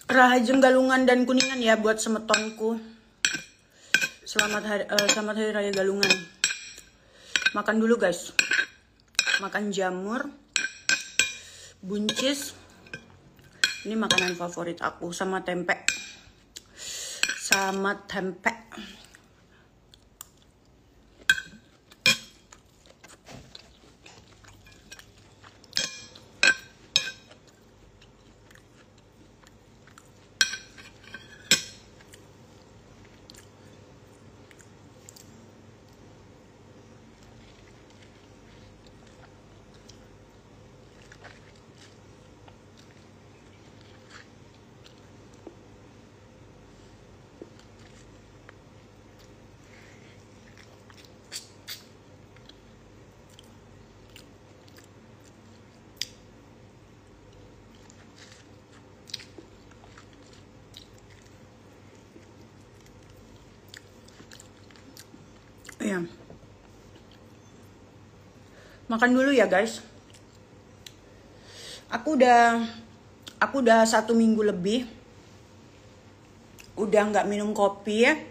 Rahajem Galungan dan Kuningan ya buat semetonku. Selamat hari raya Galungan. Makan dulu guys. Makan jamur, buncis. Ini makanan favorit aku sama tempe. Sama tempe. Ya. Makan dulu ya guys. Aku udah 1 minggu lebih udah nggak minum kopi ya.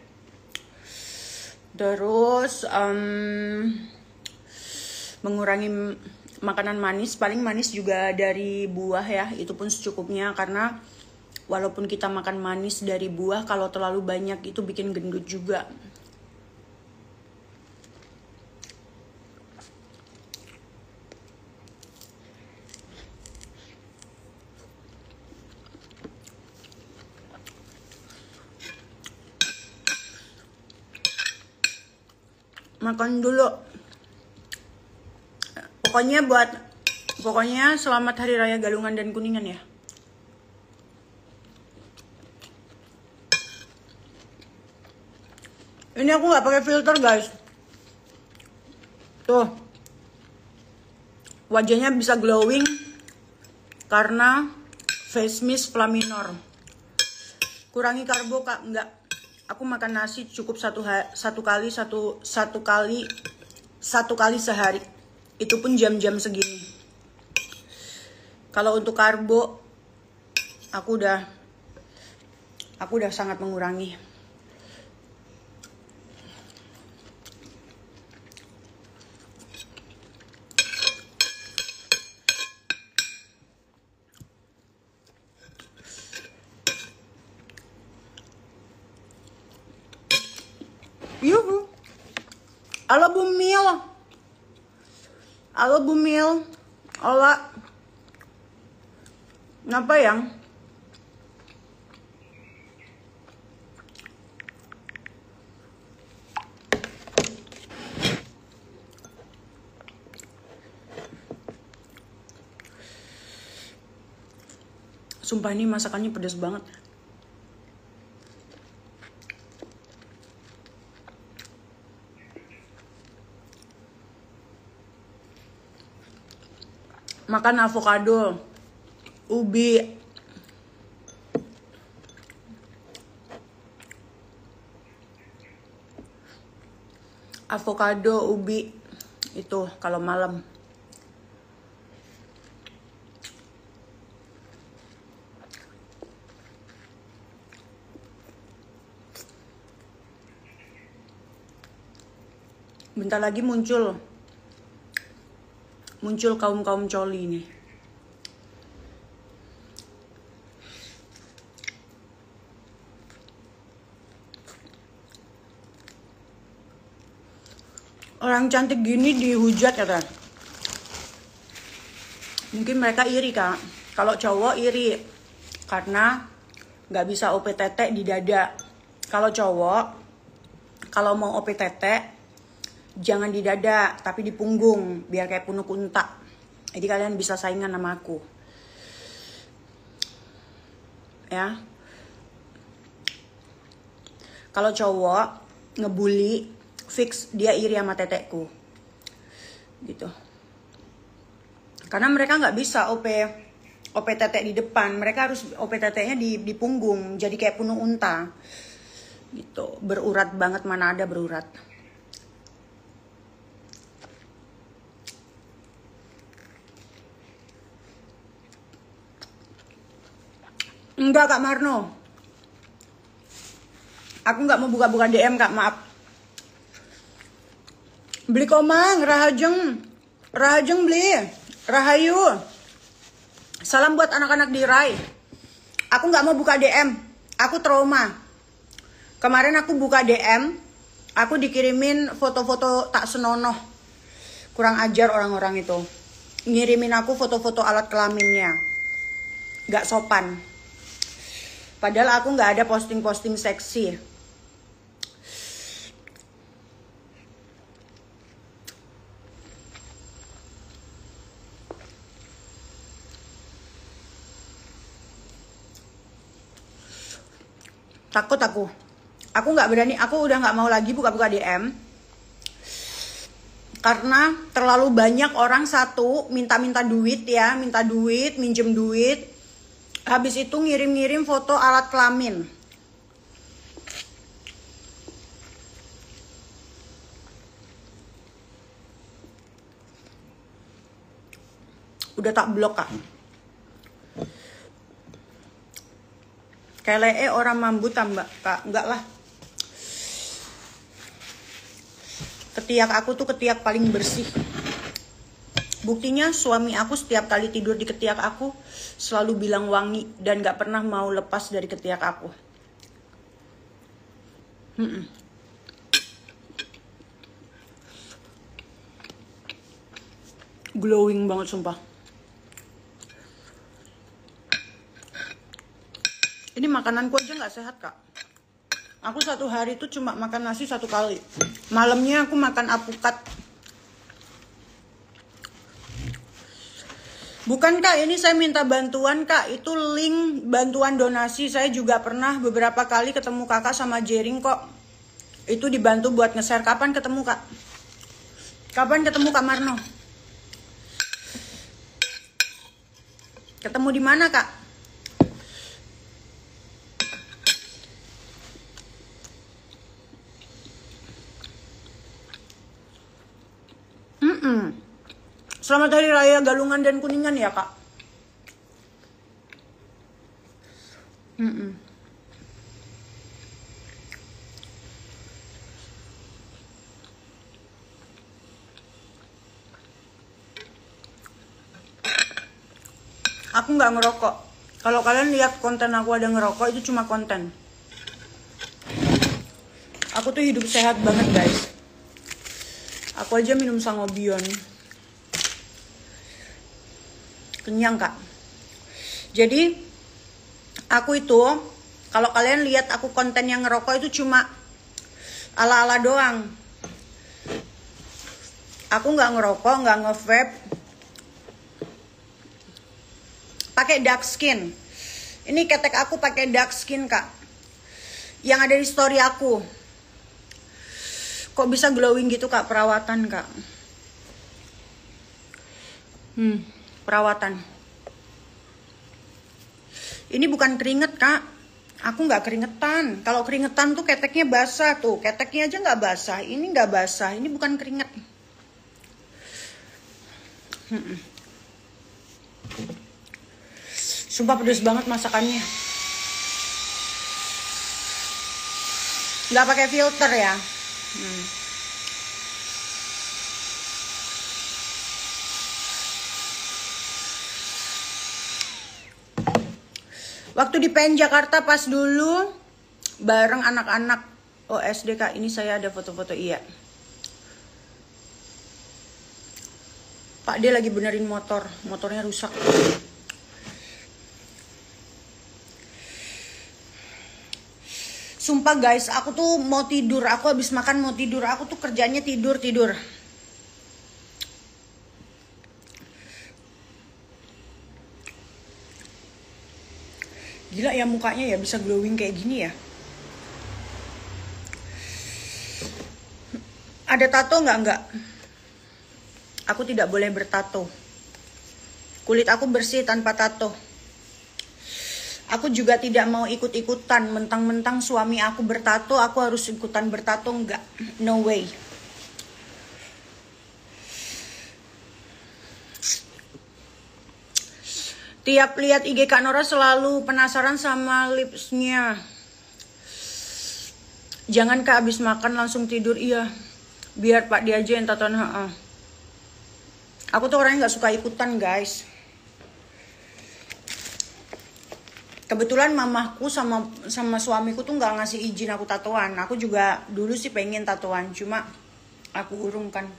Terus mengurangi makanan manis. Paling manis juga dari buah ya. Itu pun secukupnya, karena walaupun kita makan manis dari buah, kalau terlalu banyak itu bikin gendut juga. Makan dulu. Pokoknya selamat hari raya Galungan dan Kuningan ya. Ini aku nggak pakai filter guys. Tuh, wajahnya bisa glowing karena face mist Flaminor. Kurangi karbo kak, enggak. Aku makan nasi cukup satu kali sehari. Itu pun jam-jam segini. Kalau untuk karbo, aku udah sangat mengurangi. Yuhu. Halo Bumil. Halo Bumil. Ola. Kenapa yang? Sumpah ini masakannya pedas banget. Makan avocado, ubi, itu kalau malam. Bentar lagi muncul kaum coli nih. Orang cantik gini dihujat ya kan? Mungkin mereka iri kak. Kalau cowok iri karena nggak bisa OPTT di dada. Kalau cowok, kalau mau OPTT jangan di dada, tapi di punggung, biar kayak punuk unta. Jadi kalian bisa saingan sama aku. Ya. Kalau cowok ngebully, fix dia iri sama tetekku. Gitu. Karena mereka nggak bisa OPTT di depan, mereka harus OPTT-nya di punggung, jadi kayak punuk unta. Gitu. Berurat banget, mana ada berurat. Enggak Kak Marno. Aku nggak mau buka-buka DM Kak, maaf. Beli komang, rahajeng. Rahajeng beli. Rahayu. Salam buat anak-anak di Rai. Aku nggak mau buka DM. Aku trauma. Kemarin aku buka DM. Aku dikirimin foto-foto tak senonoh. Kurang ajar orang-orang itu. Ngirimin aku foto-foto alat kelaminnya. Nggak sopan. Padahal aku nggak ada posting-posting seksi. Takut aku nggak berani, aku udah nggak mau lagi buka-buka DM karena terlalu banyak orang satu minta-minta duit ya, minta duit, minjem duit, habis itu ngirim-ngirim foto alat kelamin. Udah tak blok Kak. Kelee orang mambu tambah Kak, enggak lah. Ketiak aku tuh ketiak paling bersih. Buktinya suami aku setiap kali tidur di ketiak aku selalu bilang wangi dan gak pernah mau lepas dari ketiak aku. Glowing banget sumpah. Ini makananku aja nggak sehat Kak. Aku satu hari itu cuma makan nasi 1 kali. Malamnya aku makan apukat. Bukan Kak, ini saya minta bantuan Kak. Itu link bantuan donasi. Saya juga pernah beberapa kali ketemu Kakak sama Jering kok. Itu dibantu buat nge-share. Kapan ketemu Kak? Kapan ketemu Kak Marno? Ketemu di mana Kak? Selamat Hari Raya Galungan dan Kuningan ya Kak. Aku nggak ngerokok. Kalau kalian lihat konten aku ada ngerokok, itu cuma konten. Aku tuh hidup sehat banget guys. Aku aja minum Sangobion. Kenyang Kak. Jadi aku itu, kalau kalian lihat aku konten yang ngerokok itu cuma ala-ala doang. Aku nggak ngerokok, nggak nge-vape. Pakai dark skin. Ini ketek aku pakai dark skin Kak. Yang ada di story aku. Kok bisa glowing gitu Kak? Perawatan Kak. Perawatan. Ini bukan keringet Kak. Aku nggak keringetan. Kalau keringetan tuh keteknya basah tuh. Keteknya aja nggak basah. Ini nggak basah. Ini bukan keringet. Sumpah pedes banget masakannya. Nggak pakai filter ya. Waktu di PN Jakarta pas dulu bareng anak-anak OSD Kak, ini saya ada foto-foto iya. Pak dia lagi benerin motor, motornya rusak. Sumpah guys, aku tuh mau tidur, aku habis makan mau tidur, aku tuh kerjanya tidur. Gila ya mukanya ya bisa glowing kayak gini ya. Ada tato nggak? Nggak. Aku tidak boleh bertato. Kulit aku bersih tanpa tato. Aku juga tidak mau ikut-ikutan. Mentang-mentang suami aku bertato, aku harus ikutan bertato. Nggak. No way. Tiap lihat IG Kak Nora selalu penasaran sama lipsnya. Jangan Kak habis makan langsung tidur. Iya, biar Pak dia aja yang tatoan. Aku tuh orangnya nggak suka ikutan guys. Kebetulan mamahku sama suamiku tuh nggak ngasih izin aku tatoan. Aku juga dulu sih pengen tatoan, cuma aku urungkan.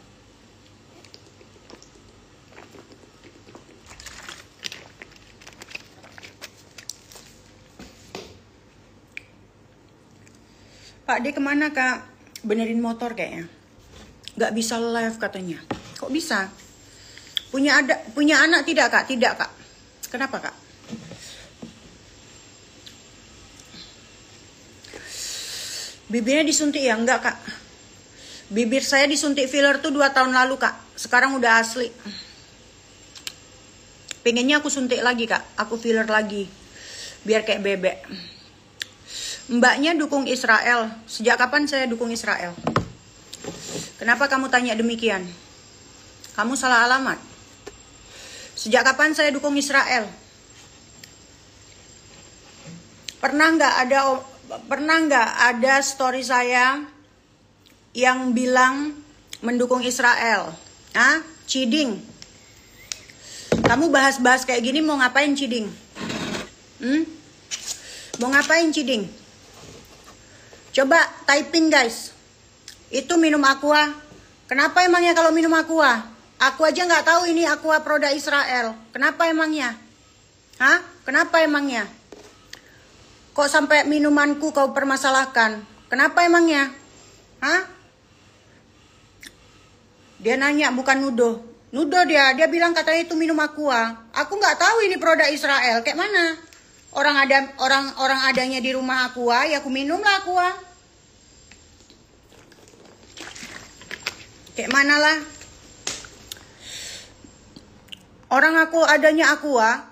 Pak D kemana Kak? Benerin motor kayaknya. Gak bisa live katanya. Kok bisa? Punya anak tidak Kak? Tidak Kak. Kenapa Kak? Bibirnya disuntik ya? Enggak Kak. Bibir saya disuntik filler tuh 2 tahun lalu Kak. Sekarang udah asli. Pengennya aku suntik lagi Kak. Aku filler lagi. Biar kayak bebek. Mbaknya dukung Israel. Sejak kapan saya dukung Israel? Kenapa kamu tanya demikian? Kamu salah alamat. Sejak kapan saya dukung Israel? Pernah nggak ada story saya yang bilang mendukung Israel? Hah? Ciding. Kamu bahas-bahas kayak gini mau ngapain Ciding? Mau ngapain Ciding? Coba typing guys. Itu minum aqua. Kenapa emangnya kalau minum aqua? Aku aja nggak tahu ini aqua produk Israel. Kenapa emangnya? Hah? Kenapa emangnya? Kok sampai minumanku kau permasalahkan? Kenapa emangnya? Hah? Dia nanya bukan nuduh. Nuduh dia bilang katanya itu minum aqua. Aku nggak tahu ini produk Israel. Kayak mana? Orang adanya di rumah aqua, ya aku minum lah aqua. Kayak mana lah? Orang aku adanya aqua.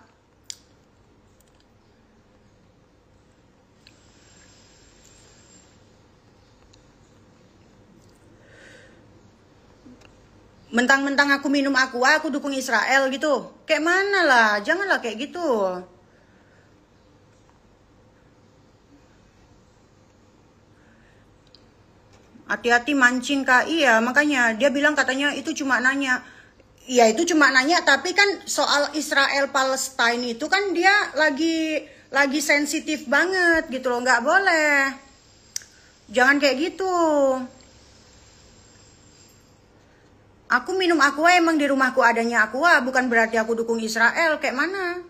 Mentang-mentang aku minum aqua, aku dukung Israel gitu. Kayak mana lah? Janganlah kayak gitu. Hati-hati mancing Kak. Iya, makanya dia bilang katanya itu cuma nanya. Iya, itu cuma nanya, tapi kan soal Israel Palestine itu kan dia lagi sensitif banget gitu loh, nggak boleh. Jangan kayak gitu. Aku minum aqua emang di rumahku adanya aqua, bukan berarti aku dukung Israel. Kayak mana?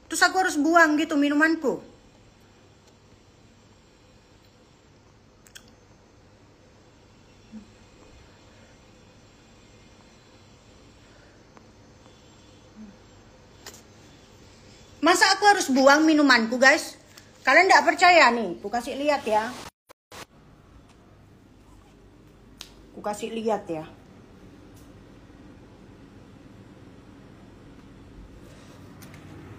Terus aku harus buang gitu minumanku. Masa aku harus buang minumanku guys? Kalian nggak percaya nih? Aku kasih lihat ya. Aku kasih lihat ya.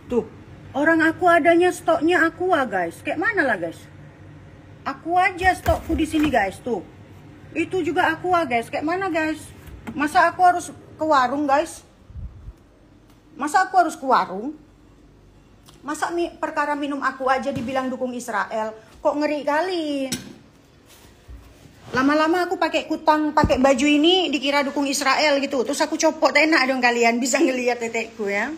Tuh, orang aku adanya stoknya aqua guys. Kayak mana lah guys? Aku aja stokku di sini guys tuh. Itu juga aqua guys. Kayak mana guys? Masa aku harus ke warung guys? Masa aku harus ke warung? Masa perkara minum aku aja dibilang dukung Israel? Kok ngeri kali. Lama-lama aku pakai kutang, pakai baju ini dikira dukung Israel gitu. Terus aku copot, enak dong kalian bisa ngelihat tetekku ya.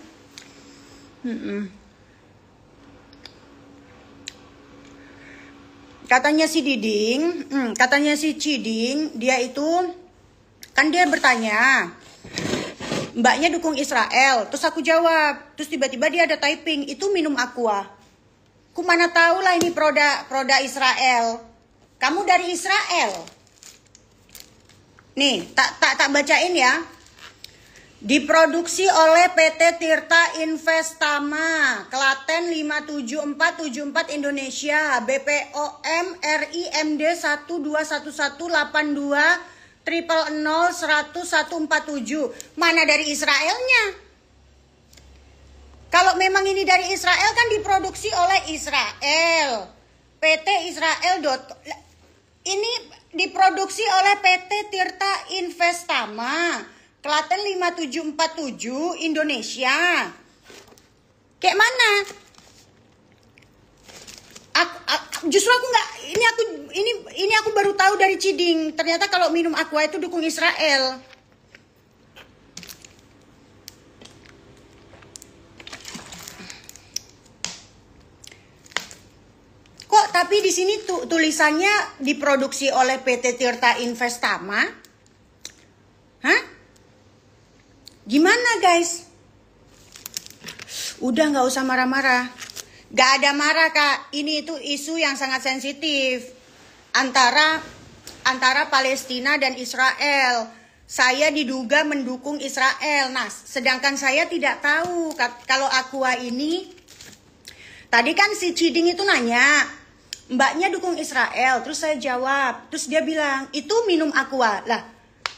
Katanya si Diding, katanya si Ciding, dia itu kan dia bertanya, mbaknya dukung Israel. Terus aku jawab. Terus tiba-tiba dia ada typing. Itu minum aqua. Ku mana tahu lah ini produk Israel. Kamu dari Israel. Nih, tak bacain ya. Diproduksi oleh PT Tirta Investama, Klaten 57474 Indonesia, BPOM RIMD 121182 000-100-147. Mana dari Israelnya? Kalau memang ini dari Israel kan diproduksi oleh Israel. PT Israel. Ini diproduksi oleh PT Tirta Investama, Klaten 5747 Indonesia. Kayak mana? Justru aku nggak, ini aku baru tahu dari Ciding. Ternyata kalau minum aqua itu dukung Israel. Kok tapi di sini tulisannya diproduksi oleh PT Tirta Investama? Hah? Gimana guys? Udah nggak usah marah-marah. Gak ada marah kak, ini itu isu yang sangat sensitif antara Palestina dan Israel. Saya diduga mendukung Israel. Nah, sedangkan saya tidak tahu kalau aqua ini. Tadi kan si Ciding itu nanya, mbaknya dukung Israel. Terus saya jawab, terus dia bilang itu minum aqua. Lah,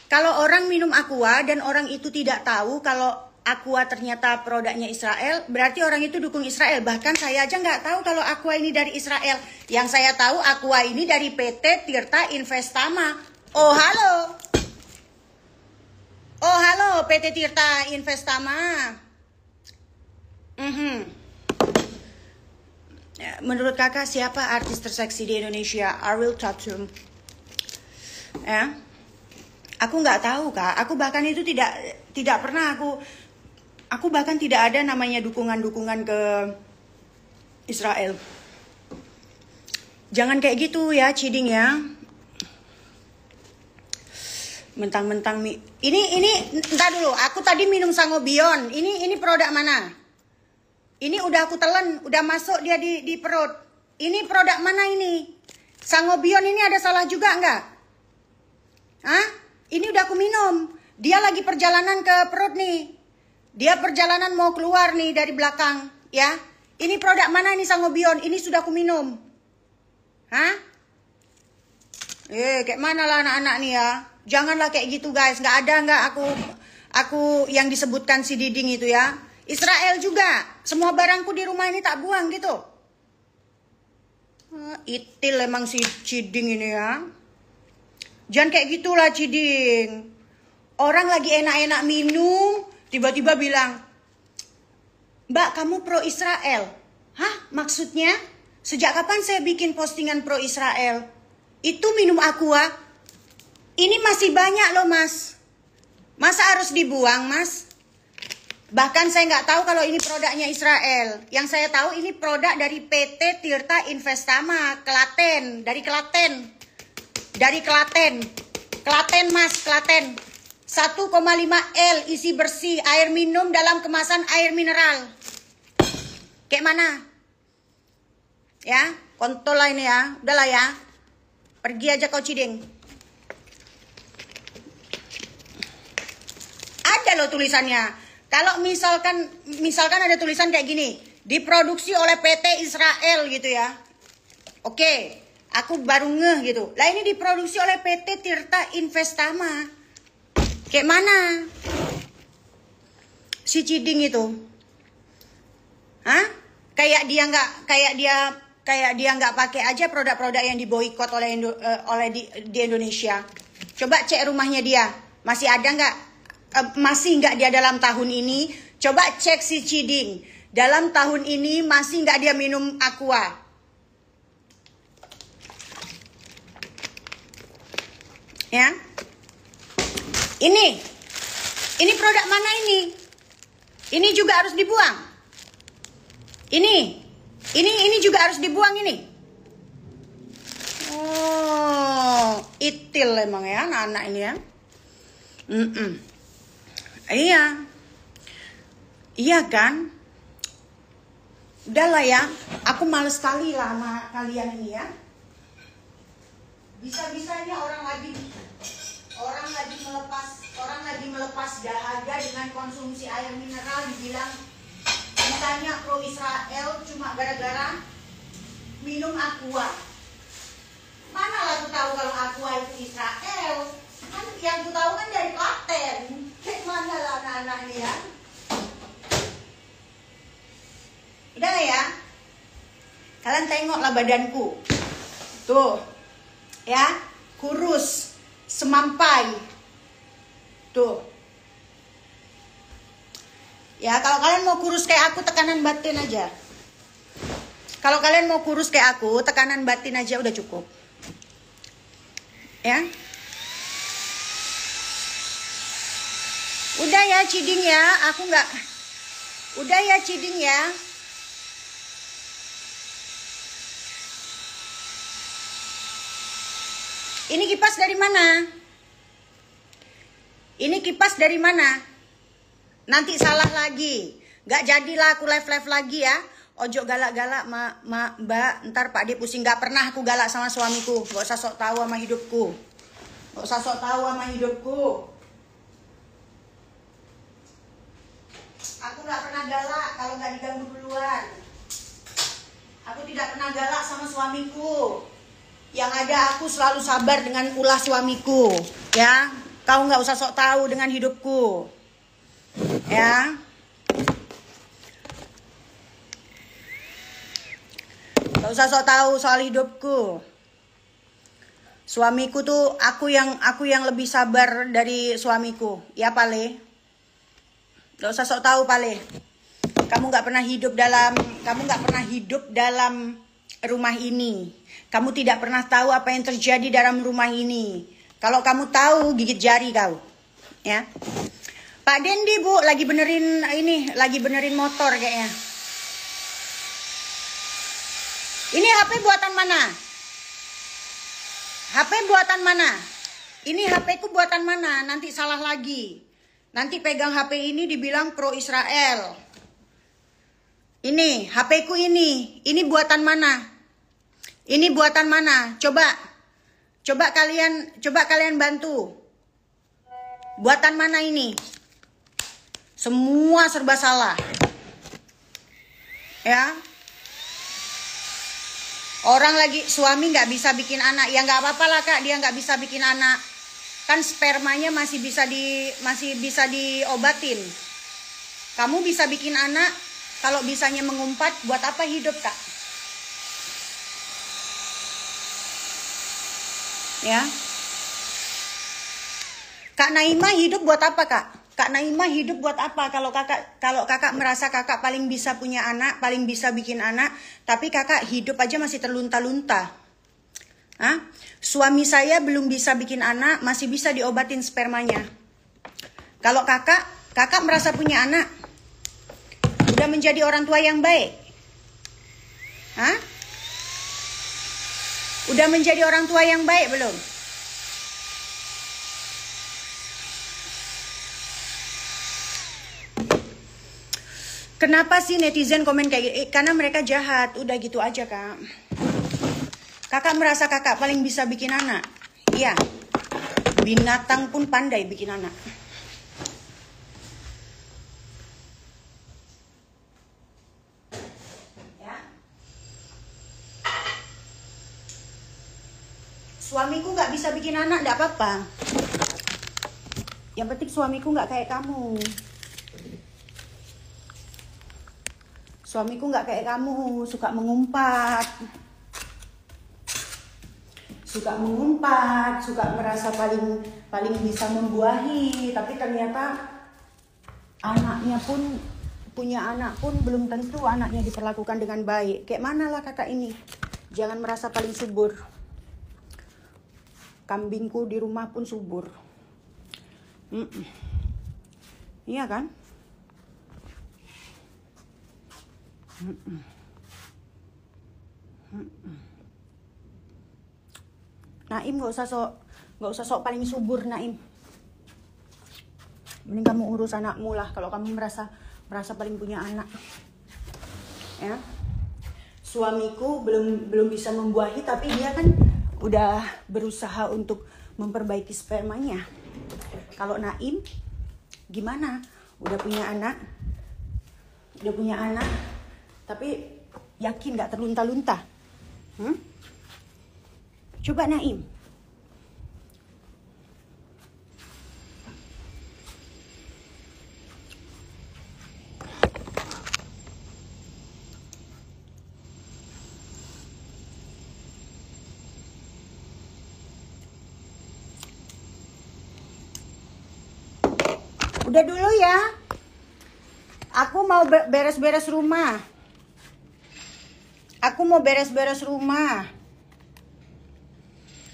kalau orang minum aqua dan orang itu tidak tahu kalau aqua ternyata produknya Israel, berarti orang itu dukung Israel. Bahkan saya aja nggak tahu kalau aqua ini dari Israel. Yang saya tahu aqua ini dari PT Tirta Investama. Oh halo PT Tirta Investama. Menurut kakak siapa artis terseksi di Indonesia? Ariel Tatum. Ya, aku nggak tahu kak. Aku bahkan itu tidak pernah Aku bahkan tidak ada namanya dukungan ke Israel. Jangan kayak gitu ya, Ciding ya. Mentang-mentang ini entar dulu. Aku tadi minum Sangobion. Ini produk mana? Ini udah aku telan, udah masuk dia di perut. Ini produk mana ini? Sangobion ini ada salah juga enggak? Hah? Ini udah aku minum. Dia lagi perjalanan ke perut nih. Dia perjalanan mau keluar nih dari belakang, ya. Ini produk mana nih Sangobion? Ini sudah aku minum. Hah? Kayak mana lah anak-anak nih ya? Janganlah kayak gitu guys. Nggak aku yang disebutkan si Diding itu ya. Israel juga. Semua barangku di rumah ini tak buang gitu. Itil emang si Ciding ini ya. Jangan kayak gitulah Ciding. Orang lagi enak-enak minum, tiba-tiba bilang, Mbak kamu pro Israel. Hah? Maksudnya? Sejak kapan saya bikin postingan pro Israel? Itu minum aqua. Ini masih banyak loh mas. Masa harus dibuang mas? Bahkan saya nggak tahu kalau ini produknya Israel. Yang saya tahu ini produk dari PT Tirta Investama, Klaten. Dari Klaten. Klaten mas, Klaten. 1,5 L isi bersih, air minum dalam kemasan air mineral. Kayak mana? Ya, kontol lah ini ya. Udahlah ya. Pergi aja kau Ciding. Ada loh tulisannya. Kalau misalkan ada tulisan kayak gini, diproduksi oleh PT Israel gitu ya. Oke, aku baru ngeh gitu. Lah ini diproduksi oleh PT Tirta Investama. Kayak mana? Si Ciding itu. Hah? Kayak dia nggak pakai aja produk-produk yang diboikot oleh di Indonesia. Coba cek rumahnya dia. Masih ada nggak? Masih nggak dia dalam tahun ini? Coba cek si Ciding. Dalam tahun ini masih nggak dia minum aqua? Ya. Ini produk mana ini? Ini juga harus dibuang. Ini juga harus dibuang ini. Oh, itil emang ya anak-anak ini ya. Iya kan? Udahlah ya, aku males sekali lah sama kalian ini ya. Bisa-bisanya orang lagi melepas dahaga dengan konsumsi air mineral, dibilang ditanya pro Israel cuma gara-gara minum aqua. Mana lah aku tahu kalau aqua itu Israel? Kan yang aku tahu kan dari Klaten. Kayak mana lah anak-anak ini ya? Udah lah ya. Kalian tengoklah badanku. Tuh. Ya, kurus, semampai. Tuh. Ya, kalau kalian mau kurus kayak aku, tekanan batin aja. Kalau kalian mau kurus kayak aku, tekanan batin aja udah cukup. Ya. Udah ya Ciding ya, aku nggak. Udah ya Ciding ya. Ini kipas dari mana? Ini kipas dari mana? Nanti salah lagi. Gak jadilah aku live lagi ya. Ojo galak-galak mbak. Ntar Pak D pusing. Gak pernah aku galak sama suamiku. Gak usah sok tahu sama hidupku. Gak usah sok tahu sama hidupku. Aku gak pernah galak kalau gak diganggu duluan. Aku tidak pernah galak sama suamiku. Yang ada aku selalu sabar dengan ulah suamiku. Ya, kau nggak usah sok tahu dengan hidupku. Ya. Nggak usah sok tahu soal hidupku. Suamiku tuh aku yang lebih sabar dari suamiku. Ya Pale. Nggak usah sok tahu Pale. Kamu nggak pernah hidup dalam rumah ini. Kamu tidak pernah tahu apa yang terjadi dalam rumah ini. Kalau kamu tahu, gigit jari kau. Ya. Pak Dendi Bu lagi benerin motor kayaknya. Ini HP buatan mana? HP buatan mana? Ini HP ku buatan mana? Nanti salah lagi. Nanti pegang HP ini dibilang pro Israel. Ini HP ku ini buatan mana? Ini buatan mana? Coba kalian bantu. Buatan mana ini? Semua serba salah. Ya. Orang lagi suami nggak bisa bikin anak, ya nggak apa-apa lah Kak, dia nggak bisa bikin anak. Kan spermanya masih bisa diobatin. Kamu bisa bikin anak, kalau bisanya mengumpat, buat apa hidup Kak? Ya. Kak Naima hidup buat apa Kak? Kak Naima hidup buat apa? Kalau kakak merasa kakak paling bisa punya anak, paling bisa bikin anak, tapi kakak hidup aja masih terlunta-lunta. Hah? Suami saya belum bisa bikin anak, masih bisa diobatin spermanya. Kalau kakak merasa punya anak, udah menjadi orang tua yang baik. Hah? Udah menjadi orang tua yang baik belum? Kenapa sih netizen komen kayak gitu? Karena mereka jahat. Udah gitu aja Kak. Kakak merasa kakak paling bisa bikin anak. Iya. Binatang pun pandai bikin anak. Suamiku nggak bisa bikin anak, nggak apa-apa. Yang penting suamiku nggak kayak kamu. Suamiku nggak kayak kamu, suka mengumpat. Suka merasa paling bisa membuahi, tapi ternyata punya anak pun belum tentu anaknya diperlakukan dengan baik. Kayak mana lah kakak ini? Jangan merasa paling subur. Kambingku di rumah pun subur. Iya kan? Naim nggak usah sok paling subur Naim. Mending kamu urus anakmu lah kalau kamu merasa paling punya anak. Ya. Suamiku belum bisa membuahi, tapi dia kan udah berusaha untuk memperbaiki spermanya. Kalau Naim gimana? Udah punya anak, tapi yakin gak terlunta-lunta? Coba Naim. Udah dulu ya. Aku mau beres-beres rumah. Aku mau beres-beres rumah.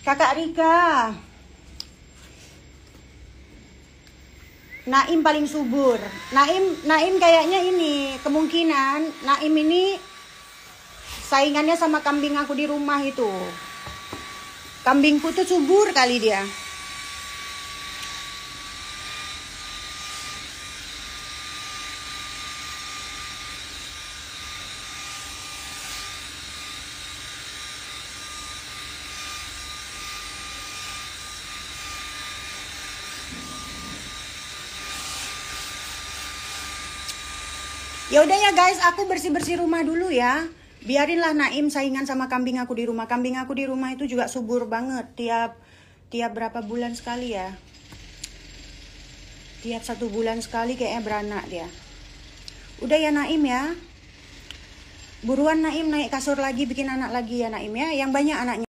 Kakak Rika. Naim paling subur. Naim kayaknya ini kemungkinan Naim ini saingannya sama kambing aku di rumah itu. Kambingku tuh subur kali dia. Ya udah ya guys, aku bersih-bersih rumah dulu ya. Biarinlah Naim saingan sama kambing aku di rumah. Kambing aku di rumah itu juga subur banget. Tiap berapa bulan sekali ya. Tiap 1 bulan sekali kayaknya beranak dia. Udah ya Naim ya. Buruan Naim naik kasur lagi, bikin anak lagi ya Naim ya. Yang banyak anaknya.